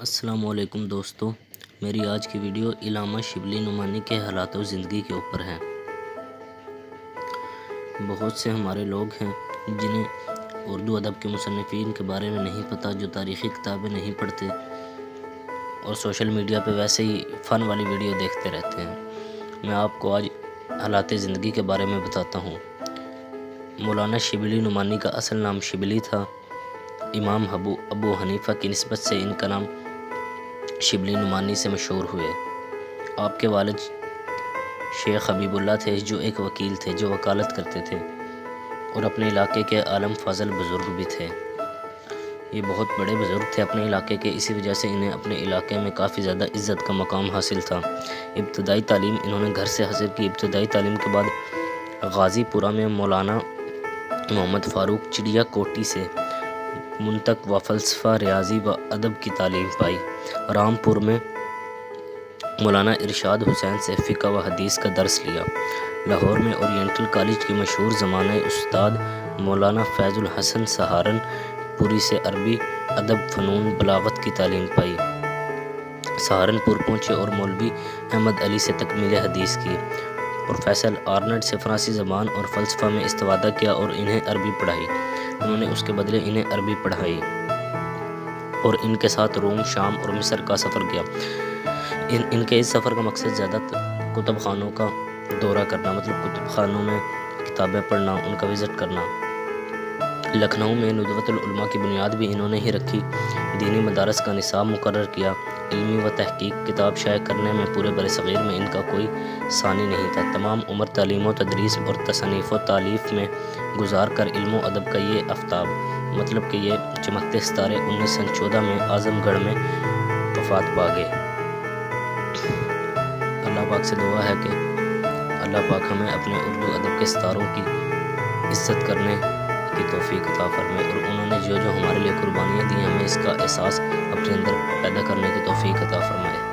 السلام علیکم دوستو، میری آج کی ویڈیو علامہ شبلی نعمانی کے حالات و زندگی کے اوپر ہے۔ بہت سے ہمارے لوگ ہیں جنہیں اردو ادب کے مصنفین کے بارے میں نہیں پتہ، جو تاریخی کتابیں نہیں پڑھتے اور سوشل میڈیا پہ ویسے ہی فن والی ویڈیو دیکھتے رہتے ہیں۔ میں آپ کو آج حالات زندگی کے بارے میں بتاتا ہوں۔ مولانا شبلی نعمانی کا اصل نام شبلی تھا۔ امام ابو حنیفہ کی نسبت سے ان کا نام شبلی نعمانی سے مشہور ہوئے۔ آپ کے والد شیخ حبیب اللہ تھے، جو ایک وکیل تھے جو وکالت کرتے تھے اور اپنے علاقے کے عالم فاضل بزرگ بھی تھے۔ یہ بہت بڑے بزرگ تھے اپنے علاقے کے، اسی وجہ سے انہیں اپنے علاقے میں کافی زیادہ عزت کا مقام حاصل تھا۔ ابتدائی تعلیم انہوں نے گھر سے حاصل کی۔ ابتدائی تعلیم کے بعد غازی پورہ میں مولانا محمد فاروق چڑیا کوٹی سے منطق و فلسفہ، ریاضی و ادب کی تعلیم پائی۔ رامپور میں مولانا ارشاد حسین سے فقہ و حدیث کا درس لیا۔ لاہور میں اورینٹل کالج کے مشہور زمانہ استاد مولانا فیض الحسن سہارن پوری سے عربی ادب، فنون، بلاغت کی تعلیم پائی۔ سہارنپور پہنچے اور مولوی احمد علی سے تکمیل حدیث کی۔ پروفیسر آرنلڈ سے فرانسیسی زبان اور فلسفہ میں استفادہ کیا اور انہیں عربی پڑھائی۔ انہوں نے اس کے بدلے انہیں عربی پڑھائی اور ان کے ساتھ روم، شام اور مصر کا سفر کیا۔ ان کے اس سفر کا مقصد زیادہ کتب خانوں کا دورہ کرنا، مطلب کتب خانوں میں کتابیں پڑھنا، ان کا وزٹ کرنا۔ لکھنؤ میں ندوۃ العلماء کی بنیاد بھی انہوں نے ہی رکھی۔ دینی مدارس کا نصاب مقرر کیا۔ علمی و تحقیق کتاب شائع کرنے میں پورے برصغیر میں ان کا کوئی ثانی نہیں تھا۔ تمام عمر تعلیم و تدریس اور تصنیف و تالیف میں گزار کر علم و ادب کا یہ آفتاب، مطلب کہ یہ چمکتے ستارے 1914 میں اعظم گڑھ میں وفات پا گئے۔ اللہ پاک سے دعا ہے کہ اللہ پاک ہمیں اپنے اردو ادب کے ستاروں کی عزت کرنے کی توفیق عطا فرمائے، اور انہوں نے جو ہمارے لیے قربانیاں دی ہیں، ہمیں اس کا احساس اپنے اندر پیدا کرنے کی توفیق عطا فرمائے۔